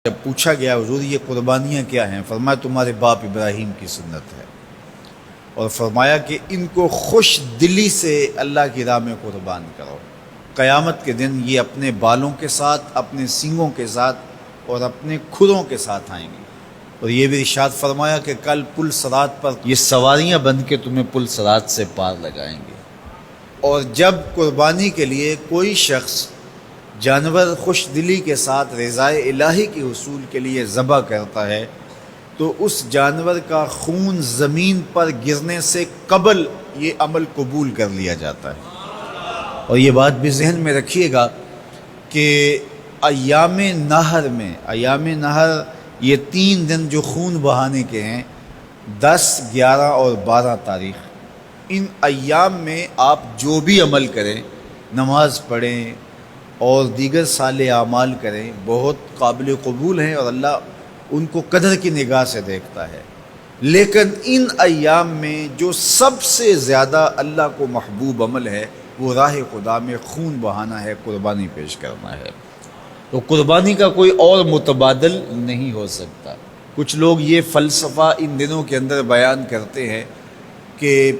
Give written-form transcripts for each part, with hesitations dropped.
جب پوچھا گیا حضور یہ قربانیاں کیا ہیں، فرمایا تمہارے باپ ابراہیم کی سنت ہے، اور فرمایا کہ ان کو خوش دلی سے اللہ کی راہ میں قربان کرو۔ قیامت کے دن یہ اپنے بالوں کے ساتھ، اپنے سینگوں کے ساتھ اور اپنے کھروں کے ساتھ آئیں گے، اور یہ بھی ارشاد فرمایا کہ کل پل صراط پر یہ سواریاں بن کے تمہیں پل صراط سے پار لگائیں گے۔ اور جب قربانی کے لیے کوئی شخص جانور خوش دلی کے ساتھ رضائے الہی کے حصول کے لیے ذبح کرتا ہے تو اس جانور کا خون زمین پر گرنے سے قبل یہ عمل قبول کر لیا جاتا ہے۔ اور یہ بات بھی ذہن میں رکھیے گا کہ ایام نہر یہ 3 دن جو خون بہانے کے ہیں، 10، 11 اور 12 تاریخ، ان ایام میں آپ جو بھی عمل کریں، نماز پڑھیں اور دیگر صالح اعمال کریں، بہت قابل قبول ہیں اور اللہ ان کو قدر کی نگاہ سے دیکھتا ہے۔ لیکن ان ایام میں جو سب سے زیادہ اللہ کو محبوب عمل ہے وہ راہ خدا میں خون بہانا ہے، قربانی پیش کرنا ہے۔ تو قربانی کا کوئی اور متبادل نہیں ہو سکتا۔ کچھ لوگ یہ فلسفہ ان دنوں کے اندر بیان کرتے ہیں کہ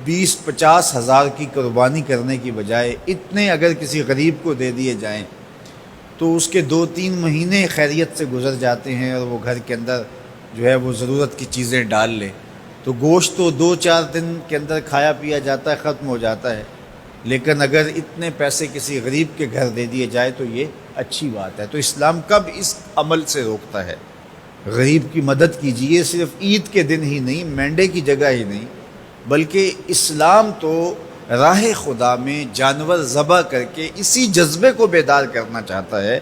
20-50 ہزار کی قربانی کرنے کی بجائے اتنے اگر کسی غریب کو دے دیے جائیں تو اس کے 2-3 مہینے خیریت سے گزر جاتے ہیں، اور وہ گھر کے اندر جو ہے وہ ضرورت کی چیزیں ڈال لے تو گوشت تو 2-4 دن کے اندر کھایا پیا جاتا ہے، ختم ہو جاتا ہے۔ لیکن اگر اتنے پیسے کسی غریب کے گھر دے دیے جائے تو یہ اچھی بات ہے۔ تو اسلام کب اس عمل سے روکتا ہے؟ غریب کی مدد کیجیے، صرف عید کے دن ہی نہیں، مینڈے کی جگہ ہی نہیں، بلکہ اسلام تو راہ خدا میں جانور ذبح کر کے اسی جذبے کو بیدار کرنا چاہتا ہے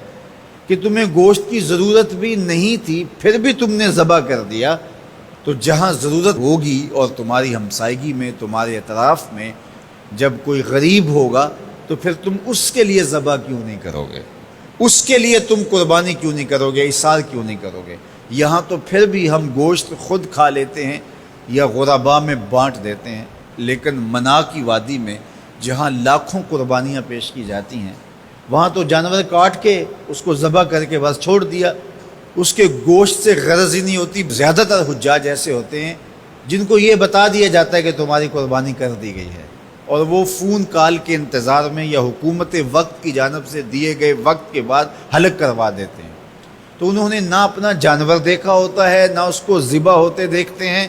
کہ تمہیں گوشت کی ضرورت بھی نہیں تھی پھر بھی تم نے ذبح کر دیا، تو جہاں ضرورت ہوگی اور تمہاری ہمسائیگی میں، تمہارے اطراف میں جب کوئی غریب ہوگا تو پھر تم اس کے لیے ذبح کیوں نہیں کرو گے؟ اس کے لیے تم قربانی کیوں نہیں کرو گے؟ اِیثار کیوں نہیں کرو گے؟ یہاں تو پھر بھی ہم گوشت خود کھا لیتے ہیں یا غرباء میں بانٹ دیتے ہیں، لیکن منا کی وادی میں جہاں لاکھوں قربانیاں پیش کی جاتی ہیں وہاں تو جانور کاٹ کے اس کو ذبح کر کے بس چھوڑ دیا، اس کے گوشت سے غرض ہی نہیں ہوتی۔ زیادہ تر حجاج ایسے ہوتے ہیں جن کو یہ بتا دیا جاتا ہے کہ تمہاری قربانی کر دی گئی ہے، اور وہ فون کال کے انتظار میں یا حکومت وقت کی جانب سے دیے گئے وقت کے بعد حلق کروا دیتے ہیں۔ تو انہوں نے نہ اپنا جانور دیکھا ہوتا ہے، نہ اس کو ذبح ہوتے دیکھتے ہیں،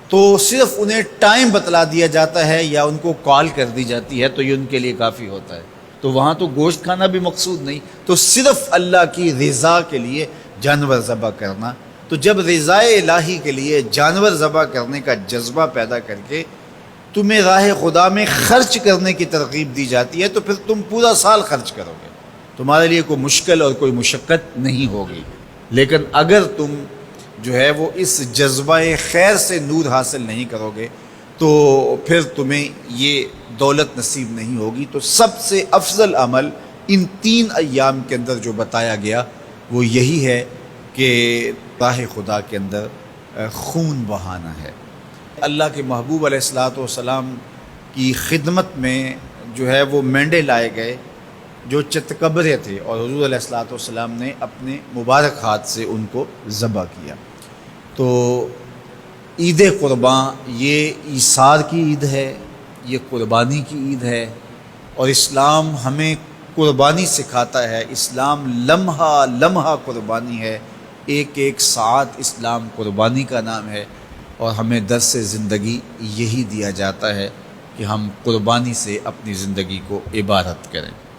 تو صرف انہیں ٹائم بتلا دیا جاتا ہے یا ان کو کال کر دی جاتی ہے تو یہ ان کے لیے کافی ہوتا ہے۔ تو وہاں تو گوشت کھانا بھی مقصود نہیں، تو صرف اللہ کی رضا کے لیے جانور ذبح کرنا۔ تو جب رضائے الہی کے لیے جانور ذبح کرنے کا جذبہ پیدا کر کے تمہیں راہ خدا میں خرچ کرنے کی ترغیب دی جاتی ہے تو پھر تم پورا سال خرچ کرو گے، تمہارے لیے کوئی مشکل اور کوئی مشقت نہیں ہوگی۔ لیکن اگر تم جو ہے وہ اس جذبہ خیر سے نور حاصل نہیں کرو گے تو پھر تمہیں یہ دولت نصیب نہیں ہوگی۔ تو سب سے افضل عمل ان 3 ایام کے اندر جو بتایا گیا وہ یہی ہے کہ راہ خدا کے اندر خون بہانا ہے۔ اللہ کے محبوب علیہ الصلوۃ والسلام کی خدمت میں جو ہے وہ مینڈے لائے گئے جو چتکبرے تھے، اور حضور علیہ الصلوۃ والسلام نے اپنے مبارک ہاتھ سے ان کو ذبح کیا۔ تو عید قرباں یہ ایثار کی عید ہے، یہ قربانی کی عید ہے، اور اسلام ہمیں قربانی سکھاتا ہے۔ اسلام لمحہ لمحہ قربانی ہے، ایک ایک ساعت اسلام قربانی کا نام ہے، اور ہمیں درس زندگی یہی دیا جاتا ہے کہ ہم قربانی سے اپنی زندگی کو عبادت کریں۔